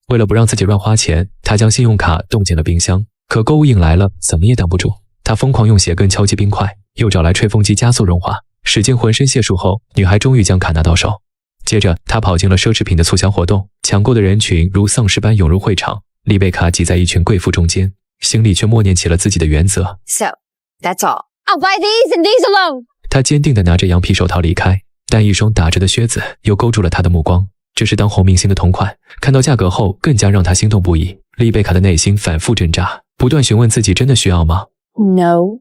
为了不让自己乱花钱，他将信用卡冻进了冰箱。可购物瘾来了，怎么也挡不住。他疯狂用鞋跟敲击冰块，又找来吹风机加速融化，使尽浑身解数后，女孩终于将卡拿到手。接着，他跑进了奢侈品的促销活动，抢购的人群如丧尸般涌入会场。丽贝卡挤在一群贵妇中间，心里却默念起了自己的原则。So, that's all. I'll buy these and these alone. 他坚定地拿着羊皮手套离开，但一双打着的靴子又勾住了他的目光。这是当红明星的同款，看到价格后更加让他心动不已。丽贝卡的内心反复挣扎，不断询问自己真的需要吗？ No.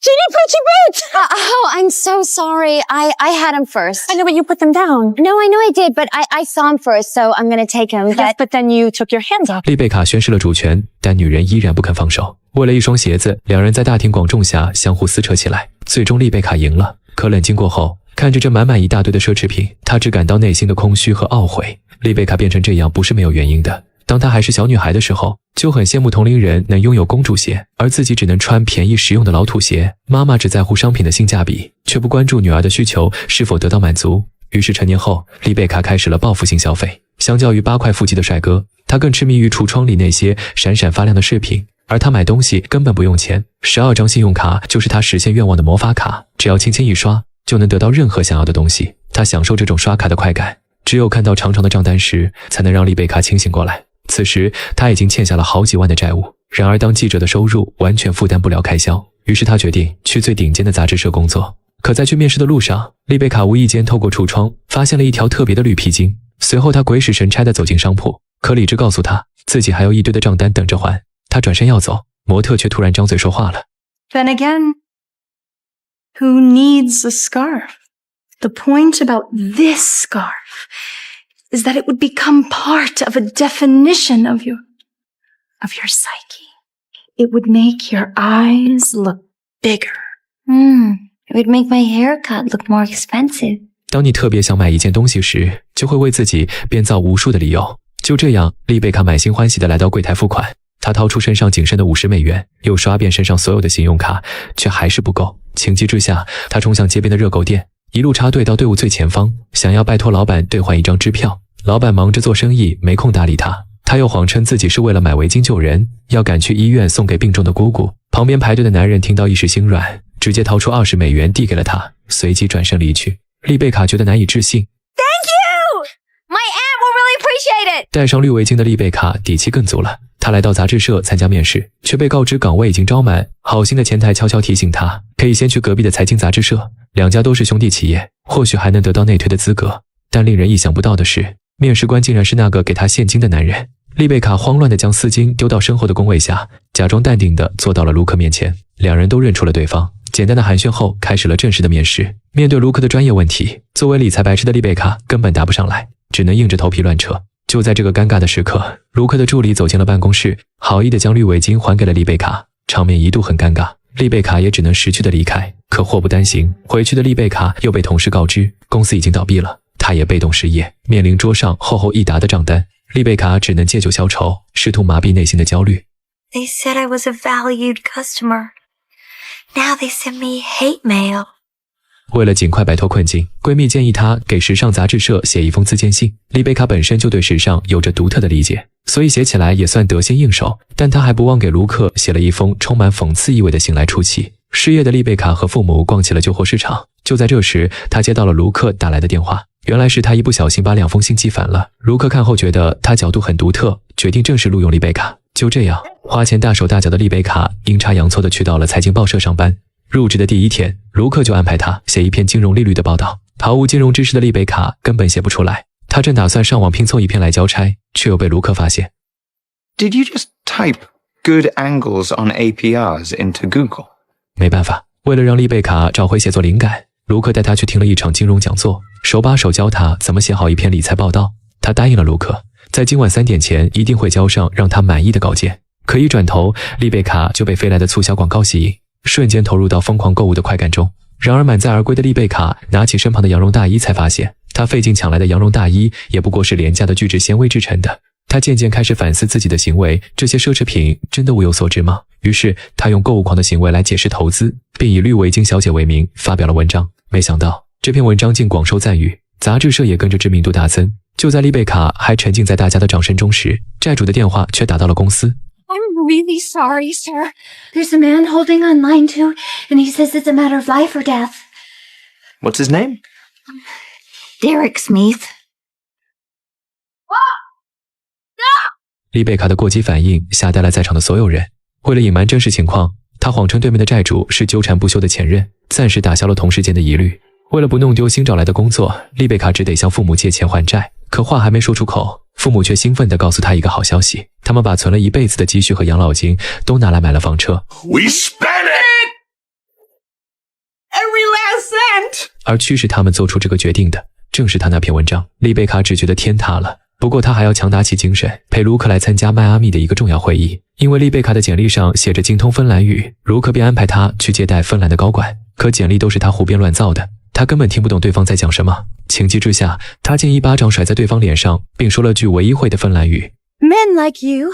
Ginny, put your boots! Oh, I'm so sorry. I had them first. I know, but you put them down. No, I know I did, but I saw them first, so I'm gonna take them. Yes, but then you took your hands off. 丽贝卡宣示了主权，但女人依然不肯放手。为了一双鞋子，两人在大庭广众下相互撕扯起来，最终丽贝卡赢了。可冷静过后，看着这满满一大堆的奢侈品，她只感到内心的空虚和懊悔。丽贝卡变成这样不是没有原因的。当她还是小女孩的时候，就很羡慕同龄人能拥有公主鞋，而自己只能穿便宜实用的老土鞋。妈妈只在乎商品的性价比，却不关注女儿的需求是否得到满足。于是成年后，丽贝卡开始了报复性消费。相较于8块腹肌的帅哥，她更痴迷于橱窗里那些闪闪发亮的饰品。而她买东西根本不用钱，12张信用卡就是她实现愿望的魔法卡，只要轻轻一刷，就能得到任何想要的东西。她享受这种刷卡的快感，只有看到长长的账单时，才能让丽贝卡清醒过来。此时，她已经欠下了好几万的债务。然而，当记者的收入完全负担不了开销，于是她决定去最顶尖的杂志社工作。可在去面试的路上，丽贝卡无意间透过橱窗发现了一条特别的绿皮筋。随后，她鬼使神差地走进商铺，可理智告诉她，自己还有一堆的账单等着还。她转身要走，模特却突然张嘴说话了。Then again, who needs a scarf? The point about this scarf is that it would become part of a definition of your psyche. It would make your eyes look bigger. It would make my haircut look more expensive. 当你特别想买一件东西时，就会为自己编造无数的理由。就这样，丽贝卡满心欢喜地来到柜台付款。她掏出身上仅剩的50美元，又刷遍身上所有的信用卡，却还是不够。情急之下，她冲向街边的热狗店，一路插队到队伍最前方，想要拜托老板兑换一张支票。老板忙着做生意，没空搭理她。她又谎称自己是为了买围巾救人，要赶去医院送给病重的姑姑。旁边排队的男人听到一时心软，直接掏出20美元递给了她，随即转身离去。丽贝卡觉得难以置信。Thank you! My aunt will really appreciate it! 戴上绿围巾的丽贝卡底气更足了。她来到杂志社参加面试，却被告知岗位已经招满。好心的前台悄悄提醒她，可以先去隔壁的财经杂志社，两家都是兄弟企业，或许还能得到内推的资格。但令人意想不到的是，面试官竟然是那个给她现金的男人。丽贝卡慌乱地将丝巾丢到身后的工位下，假装淡定地坐到了卢克面前。两人都认出了对方，简单的寒暄后，开始了正式的面试。面对卢克的专业问题，作为理财白痴的丽贝卡根本答不上来，只能硬着头皮乱扯。就在这个尴尬的时刻，卢克的助理走进了办公室，好意地将绿围巾还给了丽贝卡，场面一度很尴尬。丽贝卡也只能识趣地离开。可祸不单行，回去的丽贝卡又被同事告知公司已经倒闭了，她也被动失业，面临桌上厚厚一沓的账单。丽贝卡只能借酒消愁，试图麻痹内心的焦虑。 They said I was a valued customer. Now they send me hate mail. 为了尽快摆脱困境，闺蜜建议她给时尚杂志社写一封自荐信。丽贝卡本身就对时尚有着独特的理解，所以写起来也算得心应手。但她还不忘给卢克写了一封充满讽刺意味的信来出气。失业的丽贝卡和父母逛起了旧货市场。就在这时，她接到了卢克打来的电话。原来是他一不小心把2封信寄反了。卢克看后觉得他角度很独特，决定正式录用丽贝卡。就这样，花钱大手大脚的丽贝卡阴差阳错地去到了财经报社上班。入职的第1天，卢克就安排他写一篇金融利率的报道。毫无金融知识的丽贝卡根本写不出来。他正打算上网拼凑一篇来交差，却又被卢克发现。 Did you just type good angles on APRs into Google? 没办法，为了让丽贝卡找回写作灵感，卢克带她去听了一场金融讲座，手把手教她怎么写好一篇理财报道。她答应了卢克，在今晚3点前一定会交上让她满意的稿件。可一转头，丽贝卡就被飞来的促销广告吸引，瞬间投入到疯狂购物的快感中。然而满载而归的丽贝卡拿起身旁的羊绒大衣，才发现她费劲抢来的羊绒大衣也不过是廉价的聚酯纤维制成的。她渐渐开始反思自己的行为，这些奢侈品真的物有所值吗？于是她用购物狂的行为来解释投资，并以绿围巾小姐为名发表了文章。没想到这篇文章竟广受赞誉，杂志社也跟着知名度大增。就在丽贝卡还沉浸在大家的掌声中时，债主的电话却打到了公司。I'm really sorry, sir. There's a man holding on line 2, and he says it's a matter of life or death. What's his name? Derek Smith. 丽贝卡的过激反应吓呆了在场的所有人。为了隐瞒真实情况，他谎称对面的债主是纠缠不休的前任，暂时打消了同事间的疑虑。为了不弄丢新找来的工作，丽贝卡只得向父母借钱还债。可话还没说出口，父母却兴奋地告诉他一个好消息：他们把存了一辈子的积蓄和养老金都拿来买了房车。We spent it! Every last cent! 而驱使他们做出这个决定的，正是他那篇文章。丽贝卡只觉得天塌了。不过他还要强打起精神，陪卢克来参加迈阿密的一个重要会议。因为丽贝卡的简历上写着精通芬兰语，卢克便安排他去接待芬兰的高管。可简历都是他胡编乱造的，他根本听不懂对方在讲什么。情急之下，他竟一巴掌甩在对方脸上，并说了句唯一会的芬兰语。Men like you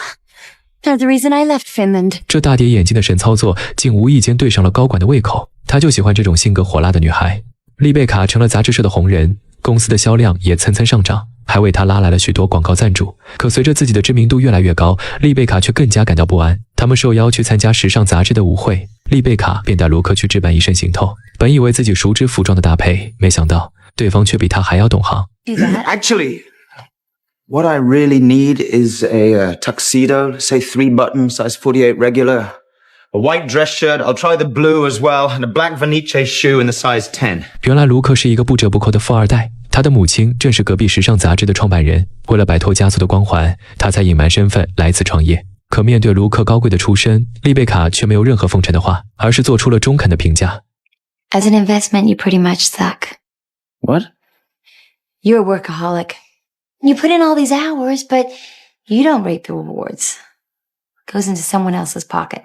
are the reason I left Finland. 这大跌眼镜的神操作，竟无意间对上了高管的胃口。他就喜欢这种性格火辣的女孩。丽贝卡成了杂志社的红人，公司的销量也蹭蹭上涨，还为他拉来了许多广告赞助。可随着自己的知名度越来越高，丽贝卡却更加感到不安。他们受邀去参加时尚杂志的舞会，丽贝卡便带卢克去置办一身行头。本以为自己熟知服装的搭配，没想到对方却比他还要懂行。Actually, what I really need is a tuxedo, say 3 buttons, size 48 regular. A white dress shirt, I'll try the blue as well, and a black Vernice shoe in the size 10. 原来卢克是一个不折不扣的富二代，他的母亲正是隔壁时尚杂志的创办人。为了摆脱家族的光环，他才隐瞒身份来此创业。可面对卢克高贵的出身，丽贝卡却没有任何奉承的话，而是做出了中肯的评价。As an investment, you pretty much suck. What? You're a workaholic. You put in all these hours, but you don't reap the rewards. It goes into someone else's pocket.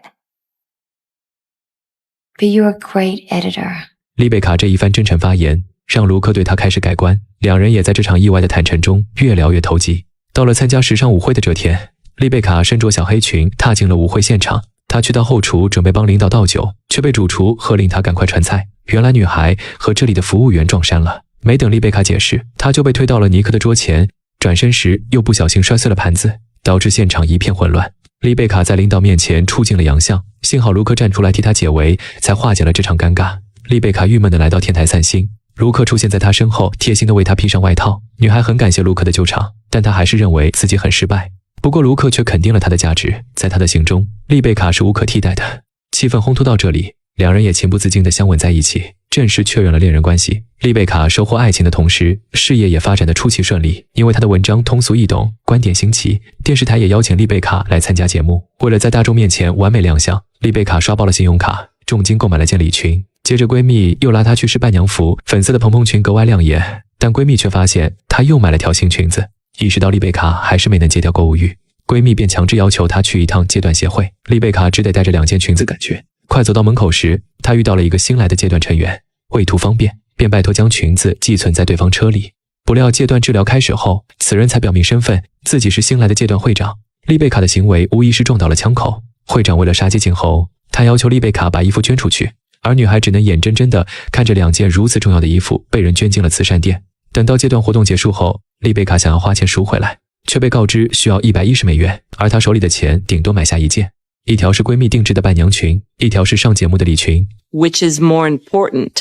But you're a great editor. 丽贝卡这一番真诚发言，让卢克对他开始改观。两人也在这场意外的坦诚中越聊越投机。到了参加时尚舞会的这天，丽贝卡身着小黑裙踏进了舞会现场。她去到后厨准备帮领导倒酒，却被主厨喝令她赶快传菜。原来女孩和这里的服务员撞衫了。没等丽贝卡解释，她就被推到了尼克的桌前，转身时又不小心摔碎了盘子，导致现场一片混乱。丽贝卡在领导面前出尽了洋相，幸好卢克站出来替她解围，才化解了这场尴尬。丽贝卡郁闷地来到天台散心，卢克出现在她身后，贴心地为她披上外套。女孩很感谢卢克的救场，但她还是认为自己很失败。不过卢克却肯定了她的价值，在他的心中，丽贝卡是无可替代的。气氛烘托到这里，两人也情不自禁地相吻在一起，正式确认了恋人关系。丽贝卡收获爱情的同时，事业也发展得出奇顺利，因为她的文章通俗易懂，观点新奇，电视台也邀请丽贝卡来参加节目。为了在大众面前完美亮相，丽贝卡刷爆了信用卡，重金购买了件礼裙。接着闺蜜又拉她去试伴娘服，粉色的蓬蓬裙格外亮眼，但闺蜜却发现她又买了条新裙子。意识到丽贝卡还是没能戒掉购物欲，闺蜜便强制要求她去一趟戒断协会。丽贝卡只得带着2件裙子赶去。快走到门口时，她遇到了一个新来的戒断成员，为图方便，便拜托将裙子寄存在对方车里。不料戒断治疗开始后，此人才表明身份，自己是新来的戒断会长。丽贝卡的行为无疑是撞倒了枪口。会长为了杀鸡儆猴，他要求丽贝卡把衣服捐出去，而女孩只能眼睁睁地看着2件如此重要的衣服被人捐进了慈善店。等到戒断活动结束后，丽贝卡想要花钱赎回来，却被告知需要110美元，而她手里的钱顶多买下1件。一条是闺蜜定制的伴娘裙，一条是上节目的礼裙。Which is more important?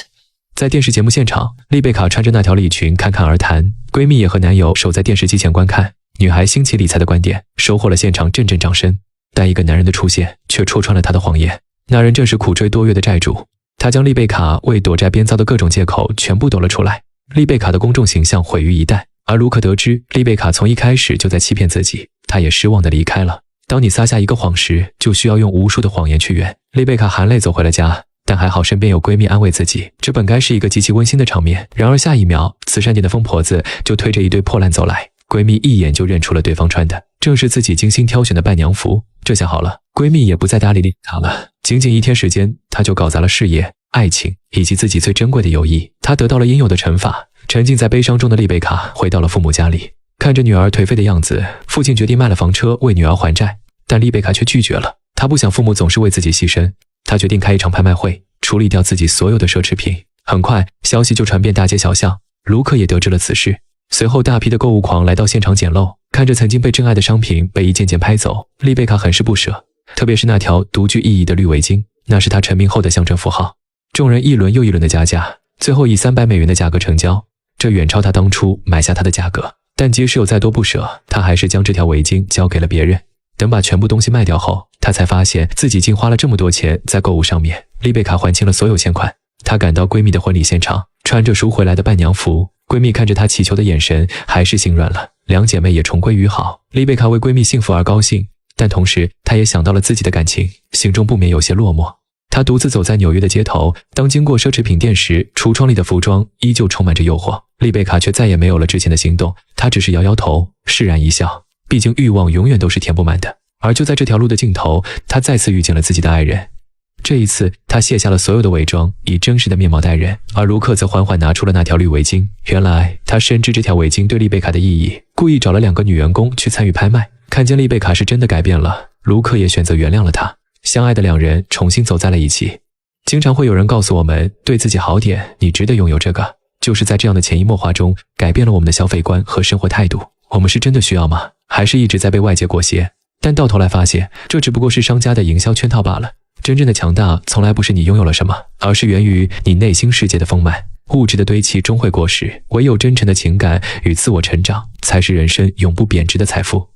在电视节目现场，丽贝卡穿着那条礼裙侃侃而谈，闺蜜也和男友守在电视机前观看。女孩新奇理财的观点收获了现场阵阵掌声，但一个男人的出现却戳穿了她的谎言。那人正是苦追多月的债主，他将丽贝卡为躲债编造的各种借口全部抖了出来。丽贝卡的公众形象毁于一旦，而卢克得知丽贝卡从一开始就在欺骗自己，他也失望地离开了。当你撒下一个谎时，就需要用无数的谎言去圆。丽贝卡含泪走回了家，但还好身边有闺蜜安慰自己，这本该是一个极其温馨的场面。然而下一秒，慈善店的疯婆子就推着一堆破烂走来，闺蜜一眼就认出了对方穿的正是自己精心挑选的伴娘服。这下好了，闺蜜也不再搭理她了。仅仅1天时间，她就搞砸了事业、爱情以及自己最珍贵的友谊。她得到了应有的惩罚。沉浸在悲伤中的丽贝卡回到了父母家里，看着女儿颓废的样子，父亲决定卖了房车为女儿还债，但丽贝卡却拒绝了。她不想父母总是为自己牺牲，她决定开一场拍卖会，处理掉自己所有的奢侈品。很快，消息就传遍大街小巷，卢克也得知了此事。随后大批的购物狂来到现场捡漏，看着曾经被珍爱的商品被一件件拍走，丽贝卡很是不舍，特别是那条独具意义的绿围巾，那是她成名后的象征符号。众人一轮又一轮的加价，最后以300美元的价格成交，这远超她当初买下它的价格。但即使有再多不舍，她还是将这条围巾交给了别人。等把全部东西卖掉后，她才发现自己竟花了这么多钱在购物上面。丽贝卡还清了所有现款，她赶到闺蜜的婚礼现场，穿着赎回来的伴娘服，闺蜜看着她祈求的眼神还是心软了，两姐妹也重归于好。丽贝卡为闺蜜幸福而高兴，但同时她也想到了自己的感情，心中不免有些落寞。她独自走在纽约的街头，当经过奢侈品店时，橱窗里的服装依旧充满着诱惑，丽贝卡却再也没有了之前的心动，她只是摇摇头，释然一笑，毕竟欲望永远都是填不满的。而就在这条路的尽头，她再次遇见了自己的爱人。这一次，她卸下了所有的伪装，以真实的面貌待人，而卢克则缓缓拿出了那条绿围巾。原来他深知这条围巾对丽贝卡的意义，故意找了2个女员工去参与拍卖。看见丽贝卡是真的改变了，卢克也选择原谅了她。相爱的两人重新走在了一起。经常会有人告诉我们，对自己好点，你值得拥有这个。就是在这样的潜移默化中，改变了我们的消费观和生活态度。我们是真的需要吗？还是一直在被外界裹挟？但到头来发现，这只不过是商家的营销圈套罢了。真正的强大从来不是你拥有了什么，而是源于你内心世界的丰满。物质的堆砌终会过时，唯有真诚的情感与自我成长，才是人生永不贬值的财富。